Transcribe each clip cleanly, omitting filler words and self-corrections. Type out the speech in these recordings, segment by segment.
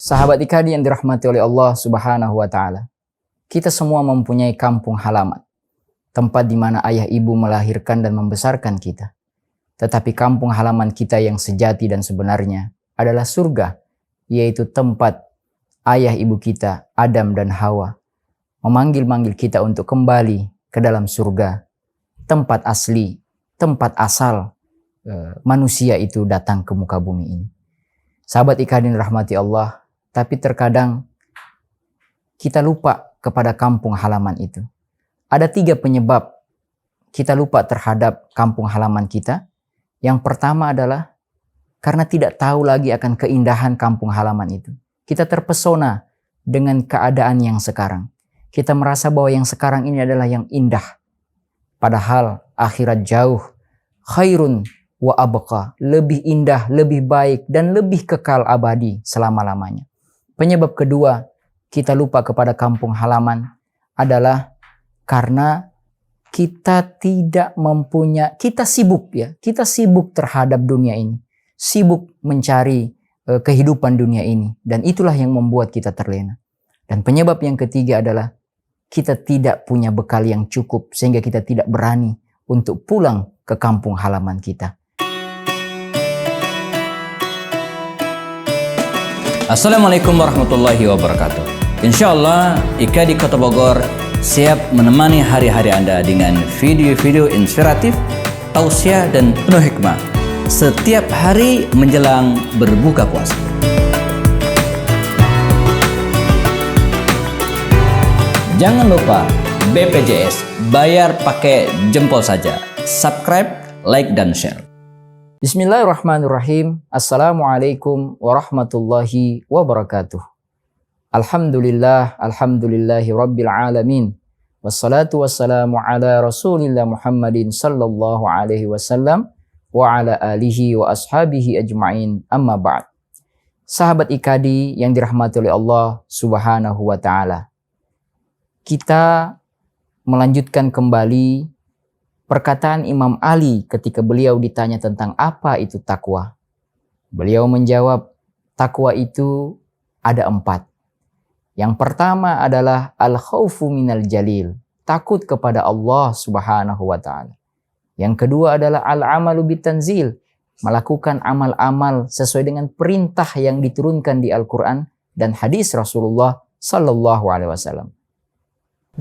Sahabat Ikadi yang dirahmati oleh Allah Subhanahu wa Ta'ala, kita semua mempunyai kampung halaman, tempat di mana ayah ibu melahirkan dan membesarkan kita. Tetapi kampung halaman kita yang sejati dan sebenarnya adalah surga, yaitu tempat ayah ibu kita, Adam dan Hawa, memanggil-manggil kita untuk kembali ke dalam surga, tempat asli, tempat asal manusia itu datang ke muka bumi ini. Sahabat Ikadi rahmati Allah, tapi terkadang kita lupa kepada kampung halaman itu. Ada 3 penyebab kita lupa terhadap kampung halaman kita. Yang pertama adalah karena tidak tahu lagi akan keindahan kampung halaman itu. Kita terpesona dengan keadaan yang sekarang. Kita merasa bahwa yang sekarang ini adalah yang indah. Padahal akhirat jauh, khairun wa abqa, lebih indah, lebih baik, dan lebih kekal abadi selama-lamanya. Penyebab kedua kita lupa kepada kampung halaman adalah karena kita sibuk terhadap dunia ini, sibuk mencari kehidupan dunia ini, dan itulah yang membuat kita terlena. Dan penyebab yang ketiga adalah kita tidak punya bekal yang cukup sehingga kita tidak berani untuk pulang ke kampung halaman kita. Assalamualaikum warahmatullahi wabarakatuh. Insyaallah Ikadi Kota Bogor siap menemani hari-hari Anda dengan video-video inspiratif, tausiah dan penuh hikmah setiap hari menjelang berbuka puasa. Jangan lupa BPJS, bayar pakai jempol saja. Subscribe, like dan share. Bismillahirrahmanirrahim. Assalamualaikum warahmatullahi wabarakatuh. Alhamdulillahi rabbil alamin. Wassalatu wassalamu ala rasulillah Muhammadin sallallahu alaihi wasallam wa ala alihi wa ashabihi ajma'in, amma ba'd. Sahabat Ikadi yang dirahmati oleh Allah Subhanahu wa Ta'ala, kita melanjutkan kembali perkataan Imam Ali ketika beliau ditanya tentang apa itu takwa. Beliau menjawab, takwa itu ada 4. Yang pertama adalah al-khawfu minal jalil, takut kepada Allah Subhanahu wa Ta'ala. Yang kedua adalah al-amalu bitanzil, melakukan amal-amal sesuai dengan perintah yang diturunkan di Al-Quran dan hadis Rasulullah Sallallahu Alaihi Wasallam.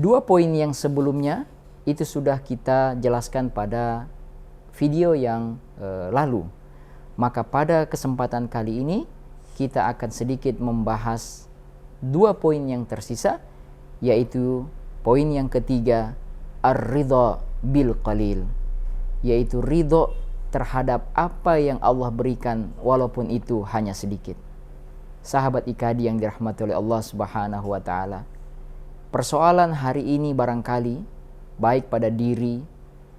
2 poin yang sebelumnya itu sudah kita jelaskan pada video yang lalu. Maka pada kesempatan kali ini kita akan sedikit membahas 2 poin yang tersisa, yaitu poin yang ketiga, ar-ridha bil qalil, yaitu ridho terhadap apa yang Allah berikan walaupun itu hanya sedikit. Sahabat Ikadi yang dirahmati oleh Allah Subhanahu wa Ta'ala, persoalan hari ini barangkali baik pada diri,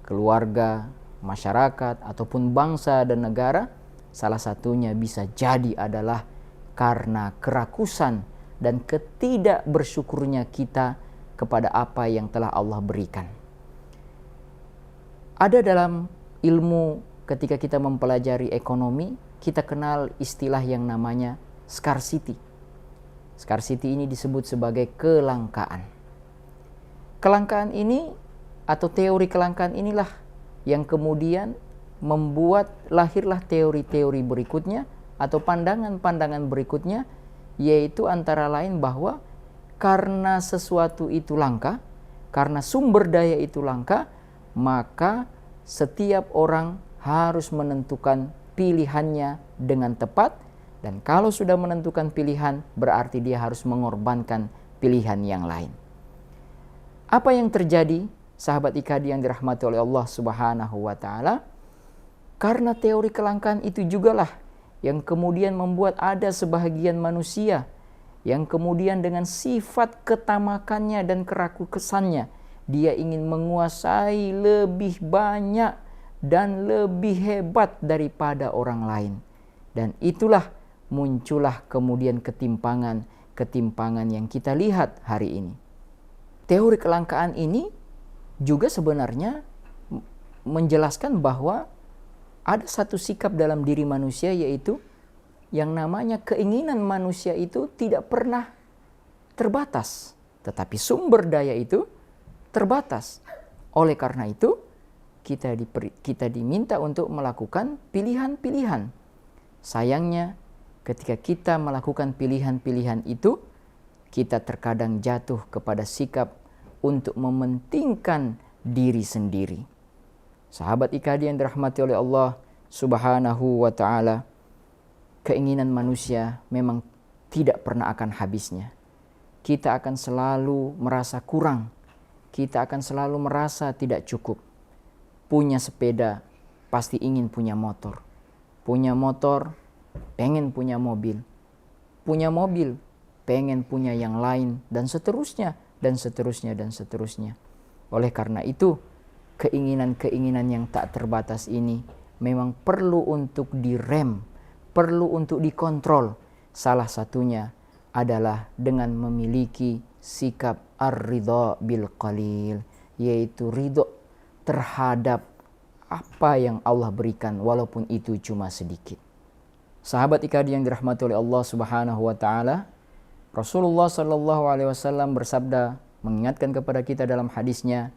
keluarga, masyarakat, ataupun bangsa dan negara, salah satunya bisa jadi adalah karena kerakusan dan ketidakbersyukurnya kita kepada apa yang telah Allah berikan. Ada dalam ilmu ketika kita mempelajari ekonomi, kita kenal istilah yang namanya scarcity. Scarcity ini disebut sebagai kelangkaan. Kelangkaan ini atau teori kelangkaan inilah yang kemudian membuat lahirlah teori-teori berikutnya atau pandangan-pandangan berikutnya, yaitu antara lain bahwa karena sesuatu itu langka, karena sumber daya itu langka, maka setiap orang harus menentukan pilihannya dengan tepat, dan kalau sudah menentukan pilihan berarti dia harus mengorbankan pilihan yang lain. Apa yang terjadi, sahabat Ikadi yang dirahmati oleh Allah Subhanahu wa Ta'ala? Karena teori kelangkaan itu jugalah yang kemudian membuat ada sebahagian manusia yang kemudian dengan sifat ketamakannya dan kerakusannya, dia ingin menguasai lebih banyak dan lebih hebat daripada orang lain. Dan itulah muncullah kemudian ketimpangan yang kita lihat hari ini. Teori kelangkaan ini juga sebenarnya menjelaskan bahwa ada satu sikap dalam diri manusia, yaitu yang namanya keinginan manusia itu tidak pernah terbatas, tetapi sumber daya itu terbatas. Oleh karena itu, kita diminta untuk melakukan pilihan-pilihan. Sayangnya, ketika kita melakukan pilihan-pilihan itu, kita terkadang jatuh kepada sikap untuk mementingkan diri sendiri. Sahabat IKADI yang dirahmati oleh Allah Subhanahu wa ta'ala, keinginan manusia memang tidak pernah akan habisnya. Kita akan selalu merasa kurang. Kita akan selalu merasa tidak cukup. Punya sepeda, pasti ingin punya motor. Punya motor, pengen punya mobil. Punya mobil, pengen punya yang lain, dan seterusnya, dan seterusnya, dan seterusnya. Oleh karena itu, keinginan-keinginan yang tak terbatas ini memang perlu untuk direm, perlu untuk dikontrol. Salah satunya adalah dengan memiliki sikap ar-ridha bil qalil, yaitu ridho terhadap apa yang Allah berikan walaupun itu cuma sedikit. Sahabat IKADI yang dirahmati oleh Allah Subhanahu wa taala, Rasulullah sallallahu alaihi wasallam bersabda, mengingatkan kepada kita dalam hadisnya,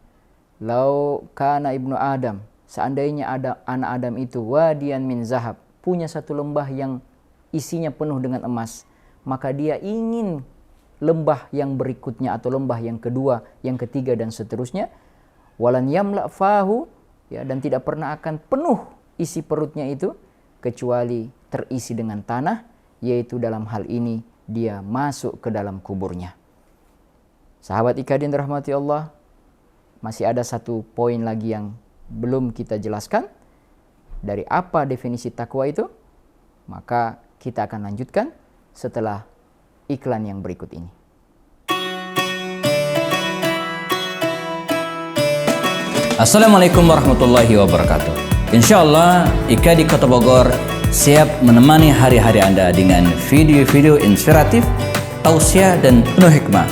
"Lau kana ibnu Adam," seandainya ada anak Adam itu wadiyan min zahab, punya satu lembah yang isinya penuh dengan emas, maka dia ingin lembah yang berikutnya atau lembah yang kedua, yang ketiga, dan seterusnya. Walan yamla fahu, ya, dan tidak pernah akan penuh isi perutnya itu kecuali terisi dengan tanah, yaitu dalam hal ini dia masuk ke dalam kuburnya. Sahabat IKADI yang dirahmati Allah, masih ada satu poin lagi yang belum kita jelaskan. Dari apa definisi takwa itu? Maka kita akan lanjutkan setelah iklan yang berikut ini. Assalamualaikum warahmatullahi wabarakatuh. Insyaallah IKADI Kota Bogor siap menemani hari-hari Anda dengan video-video inspiratif, tausiah dan penuh hikmah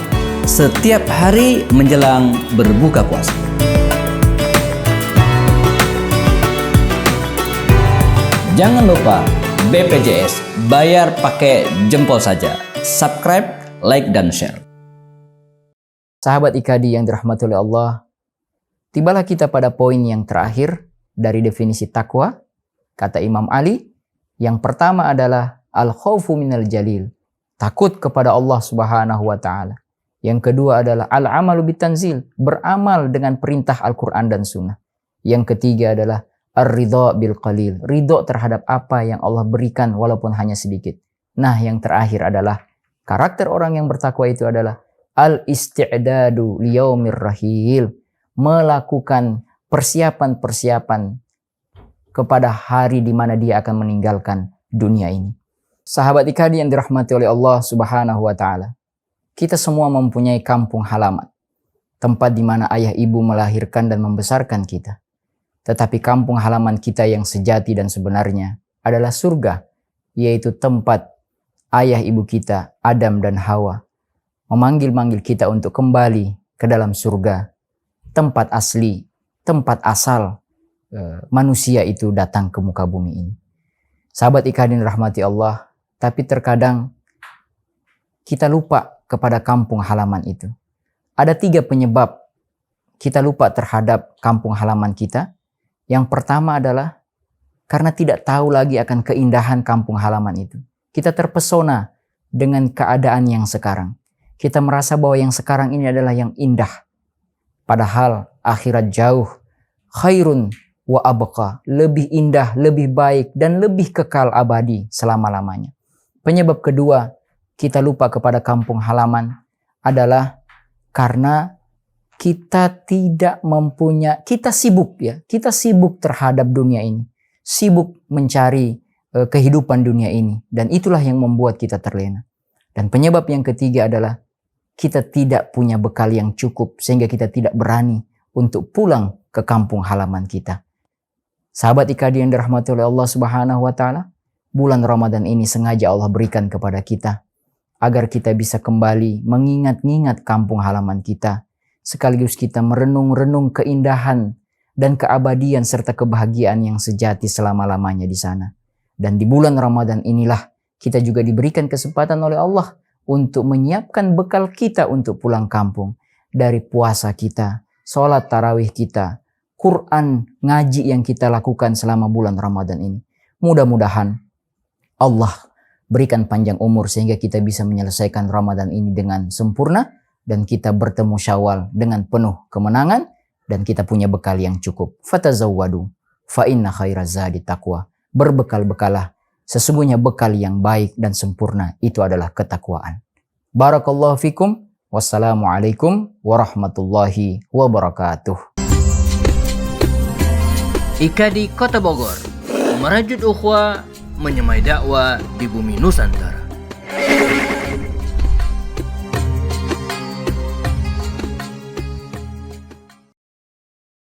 setiap hari menjelang berbuka puasa. Jangan lupa BPJS, bayar pakai jempol saja. Subscribe, like, dan share. Sahabat IKADI yang dirahmati oleh Allah, tibalah kita pada poin yang terakhir dari definisi takwa. Kata Imam Ali, yang pertama adalah al-khawfu minal jalil, takut kepada Allah Subhanahu wa ta'ala. Yang kedua adalah al-amalu bitanzil, beramal dengan perintah Al-Quran dan Sunnah. Yang ketiga adalah ar-ridha bil qalil, ridho terhadap apa yang Allah berikan walaupun hanya sedikit. Nah, yang terakhir adalah karakter orang yang bertakwa itu adalah al-isti'dadu liyaumir rahil, melakukan persiapan-persiapan kepada hari di mana dia akan meninggalkan dunia ini. Sahabat IKADI yang dirahmati oleh Allah Subhanahu wa ta'ala, kita semua mempunyai kampung halaman, tempat di mana ayah ibu melahirkan dan membesarkan kita. Tetapi kampung halaman kita yang sejati dan sebenarnya adalah surga, yaitu tempat ayah ibu kita, Adam dan Hawa, memanggil-manggil kita untuk kembali ke dalam surga, tempat asli, tempat asal manusia itu datang ke muka bumi ini. Sahabat IKADI rahmati Allah, tapi terkadang kita lupa kepada kampung halaman itu. Ada 3 penyebab kita lupa terhadap kampung halaman kita. Yang pertama adalah karena tidak tahu lagi akan keindahan kampung halaman itu. Kita terpesona dengan keadaan yang sekarang. Kita merasa bahwa yang sekarang ini adalah yang indah. Padahal akhirat jauh, khairun wa abqa, lebih indah, lebih baik, dan lebih kekal abadi selama-lamanya. Penyebab kedua kita lupa kepada kampung halaman adalah karena kita sibuk terhadap dunia ini, sibuk mencari kehidupan dunia ini, dan itulah yang membuat kita terlena. Dan penyebab yang ketiga adalah kita tidak punya bekal yang cukup sehingga kita tidak berani untuk pulang ke kampung halaman kita. Sahabat IKADI yang dirahmati oleh Allah Subhanahu wa ta'ala, bulan Ramadan ini sengaja Allah berikan kepada kita agar kita bisa kembali mengingat-ingat kampung halaman kita, sekaligus kita merenung-renung keindahan dan keabadian serta kebahagiaan yang sejati selama-lamanya di sana. Dan di bulan Ramadan inilah kita juga diberikan kesempatan oleh Allah untuk menyiapkan bekal kita untuk pulang kampung. Dari puasa kita, sholat tarawih kita, Quran ngaji yang kita lakukan selama bulan Ramadan ini. Mudah-mudahan Allah berikan panjang umur sehingga kita bisa menyelesaikan Ramadan ini dengan sempurna dan kita bertemu Syawal dengan penuh kemenangan dan kita punya bekal yang cukup. Fatazawwadu fa inna khairaz zadi taqwa. Berbekal-bekalah. Sesungguhnya bekal yang baik dan sempurna itu adalah ketakwaan. Barakallahu fikum. Wassalamualaikum warahmatullahi wabarakatuh. IKADI Kota Bogor, merajut ukhuwah, menyemai dakwah di bumi Nusantara.